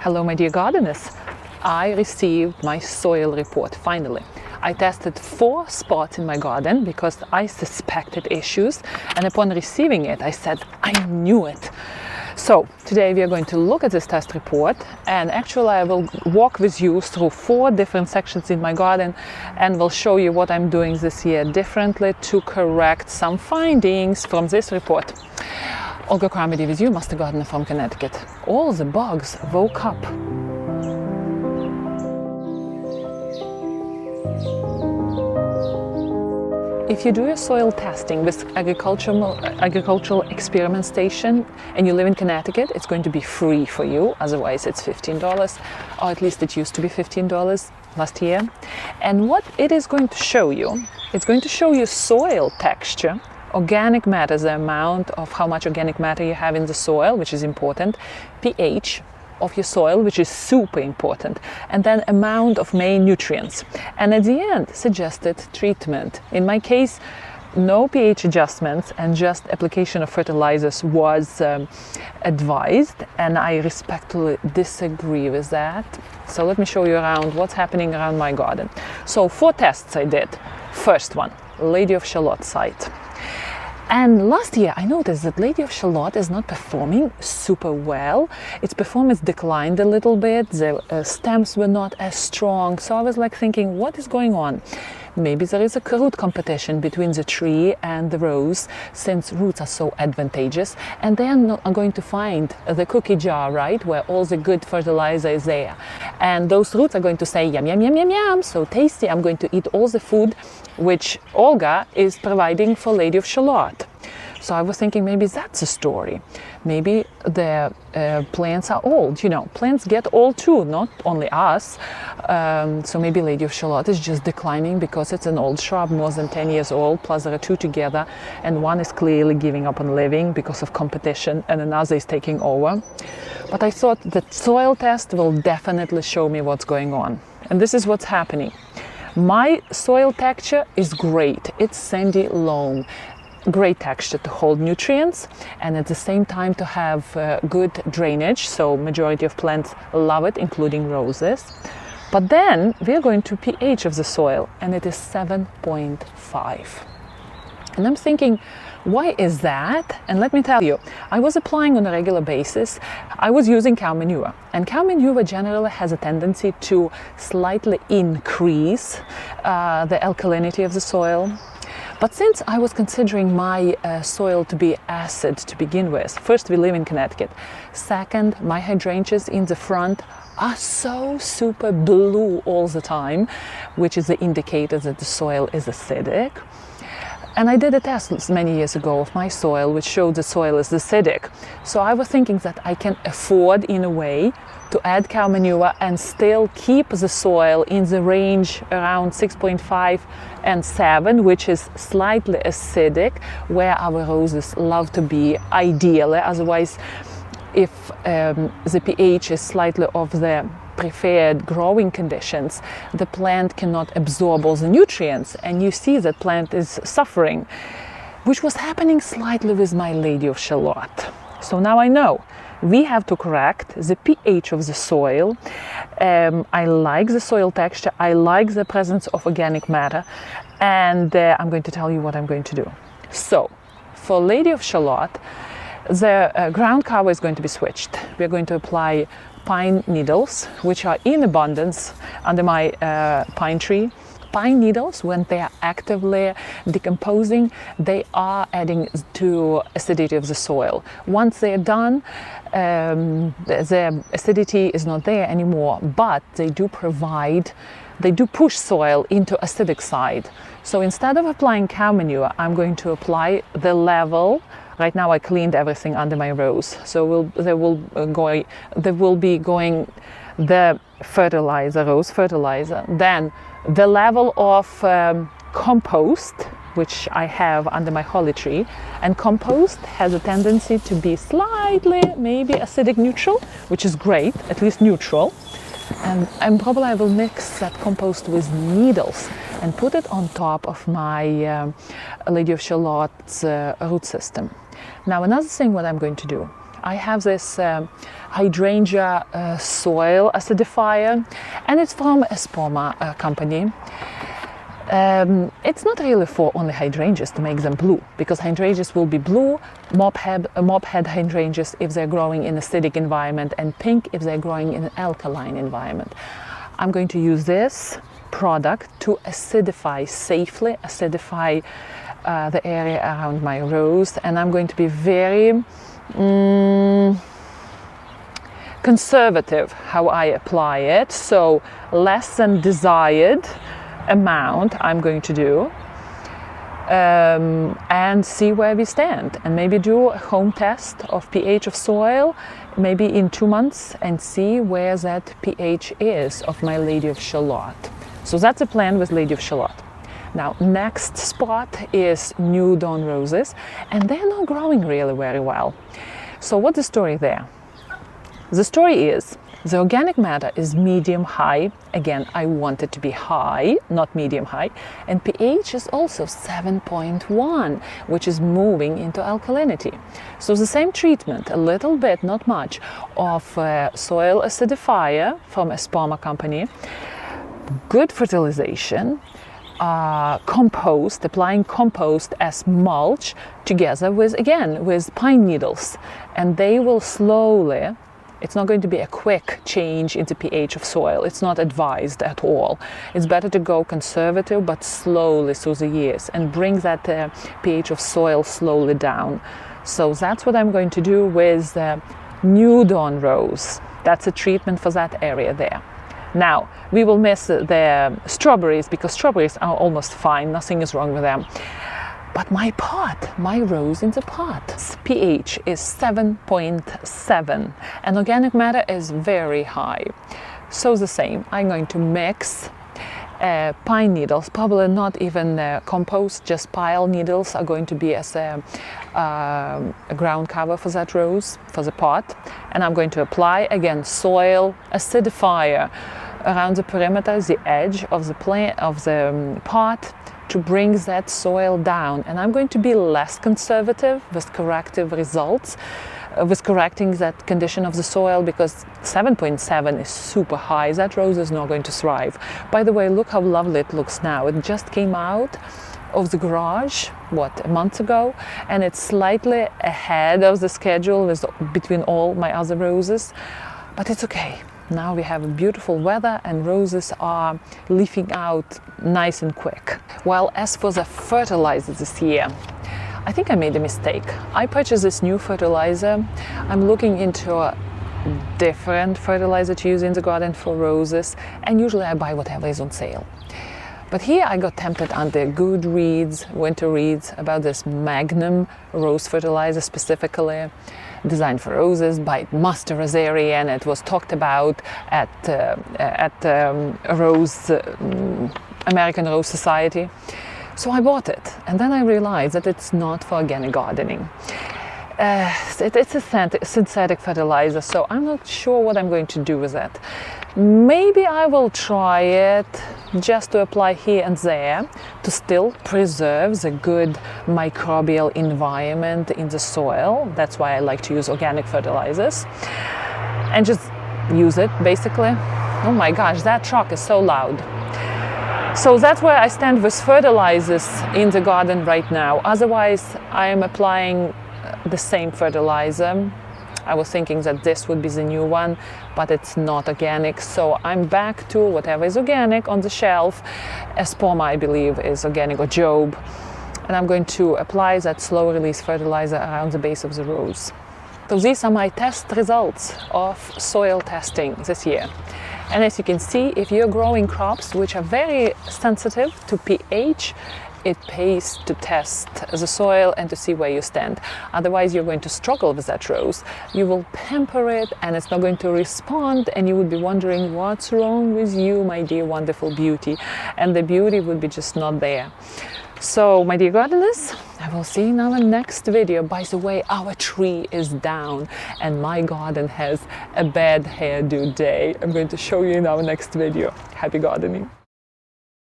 Hello my dear gardeners, I received my soil report finally. I tested 4 spots in my garden because I suspected issues, and upon receiving it I said I knew it. So today we are going to look at this test report, and actually I will walk with you through 4 different sections in my garden and will show you what I'm doing this year differently to correct some findings from this report. Olga, Carmody with you, Master Gardener from Connecticut. All the bugs woke up. If you do your soil testing with agricultural experiment station and you live in Connecticut, it's going to be free for you. Otherwise, it's $15, or at least it used to be $15 last year. And what it is going to show you, it's going to show you soil texture, organic matter, the amount of how much organic matter you have in the soil, which is important, pH of your soil, which is super important, and then amount of main nutrients. And at the end, suggested treatment. In my case, no pH adjustments and just application of fertilizers was advised, and I respectfully disagree with that. So let me show you around what's happening around my garden. So 4 tests I did. First one, Lady of Shalot site. And last year I noticed that Lady of Shalot is not performing super well. Its performance declined a little bit, the stems were not as strong, so I was like thinking, what is going on? Maybe there is a root competition between the tree and the rose, since roots are so advantageous, and they are not going to find the cookie jar, right, where all the good fertilizer is there. And those roots are going to say, yum, yum, yum, yum, yum, so tasty, I'm going to eat all the food which Olga is providing for Lady of Shalot. So I was thinking maybe that's a story. Maybe the plants are old. You know, plants get old too, not only us. So maybe Lady of Shalot is just declining because it's an old shrub, more than 10 years old, plus there are 2 together, and one is clearly giving up on living because of competition and another is taking over. But I thought the soil test will definitely show me what's going on. And this is what's happening. My soil texture is great. It's sandy loam. Great texture to hold nutrients, and at the same time to have good drainage, so majority of plants love it, including roses. But then we're going to pH of the soil, and it is 7.5. And I'm thinking, why is that? And let me tell you, I was applying on a regular basis. I was using cow manure, and cow manure generally has a tendency to slightly increase the alkalinity of the soil. But since I was considering my soil to be acid to begin with, first, we live in Connecticut. Second, my hydrangeas in the front are so super blue all the time, which is the indicator that the soil is acidic. And I did a test many years ago of my soil, which showed the soil is acidic. So I was thinking that I can afford, in a way, to add cow manure and still keep the soil in the range around 6.5 and 7, which is slightly acidic, where our roses love to be ideally. Otherwise, if the pH is slightly off the preferred growing conditions, the plant cannot absorb all the nutrients, and you see that plant is suffering, which was happening slightly with my Lady of Shalot. So now I know we have to correct the pH of the soil. I like the soil texture, I like the presence of organic matter, and I'm going to tell you what I'm going to do. So for Lady of Shalot, the ground cover is going to be switched. We're going to apply pine needles, which are in abundance under my pine tree. Pine needles, when they are actively decomposing, they are adding to acidity of the soil. Once they are done, the acidity is not there anymore, but they do push soil into acidic side. So instead of applying cow manure, I'm going to apply the level. Right now I cleaned everything under my rows, so there will be going the fertilizer, rose fertilizer, then the level of compost, which I have under my holly tree, and compost has a tendency to be slightly maybe acidic neutral, which is great, at least neutral. And probably I will mix that compost with needles and put it on top of my Lady of Shalot's root system. Now another thing what I'm going to do, I have this hydrangea soil acidifier, and it's from a Spoma company. It's not really for only hydrangeas to make them blue, because hydrangeas will be blue, mop head hydrangeas if they're growing in acidic environment, and pink if they're growing in an alkaline environment. I'm going to use this product to safely acidify the area around my rose, and I'm going to be very conservative how I apply it, so less than desired amount I'm going to do, and see where we stand, and maybe do a home test of pH of soil maybe in 2 months and see where that pH is of my Lady of Shalot. So that's the plan with Lady of Shalot. Now, next spot is New Dawn roses, and they're not growing really very well. So what's the story there? The story is the organic matter is medium high. Again, I want it to be high, not medium high. And pH is also 7.1, which is moving into alkalinity. So the same treatment, a little bit, not much, of soil acidifier from a Spoma company, good fertilization, compost, applying compost as mulch together with pine needles. And they will slowly, it's not going to be a quick change in the pH of soil. It's not advised at all. It's better to go conservative, but slowly through the years, and bring that pH of soil slowly down. So that's what I'm going to do with New Dawn rose. That's a treatment for that area there. Now, we will miss the strawberries, because strawberries are almost fine. Nothing is wrong with them. But my pot, my rose in the pot, pH is 7.7, and organic matter is very high. So the same, I'm going to mix pine needles, probably not even compost, just pile needles are going to be as a ground cover for that rose, for the pot. And I'm going to apply again soil acidifier around the perimeter, the edge of the plant, of the pot, to bring that soil down. And I'm going to be less conservative with corrective results, with correcting that condition of the soil, because 7.7 is super high. That rose is not going to thrive. By the way, look how lovely it looks now. It just came out of the garage, a month ago, and it's slightly ahead of the schedule between all my other roses, but it's okay. Now we have beautiful weather and roses are leafing out nice and quick. Well, as for the fertilizer this year, I think I made a mistake. I purchased this new fertilizer. I'm looking into a different fertilizer to use in the garden for roses, and usually I buy whatever is on sale. But here I got tempted under Goodreads, winter reads, about this Magnum rose fertilizer specifically, designed for roses by Master Rosarian. It was talked about at American Rose Society. So I bought it, and then I realized that it's not for organic gardening. It's a synthetic fertilizer, so I'm not sure what I'm going to do with it. Maybe I will try it just to apply here and there to still preserve the good microbial environment in the soil. That's why I like to use organic fertilizers, and just use it basically. Oh my gosh, that truck is so loud. So that's where I stand with fertilizers in the garden right now. Otherwise, I am applying the same fertilizer. I was thinking that this would be the new one, but it's not organic. So I'm back to whatever is organic on the shelf. Spoma, I believe, is organic, or Job. And I'm going to apply that slow release fertilizer around the base of the rose. So these are my test results of soil testing this year. And as you can see, if you're growing crops which are very sensitive to pH, it pays to test the soil and to see where you stand. Otherwise, you're going to struggle with that rose. You will pamper it and it's not going to respond, and you would be wondering, what's wrong with you, my dear wonderful beauty? And the beauty would be just not there. So, my dear gardeners, I will see you in our next video. By the way, our tree is down and my garden has a bad hairdo day. I'm going to show you in our next video. Happy gardening.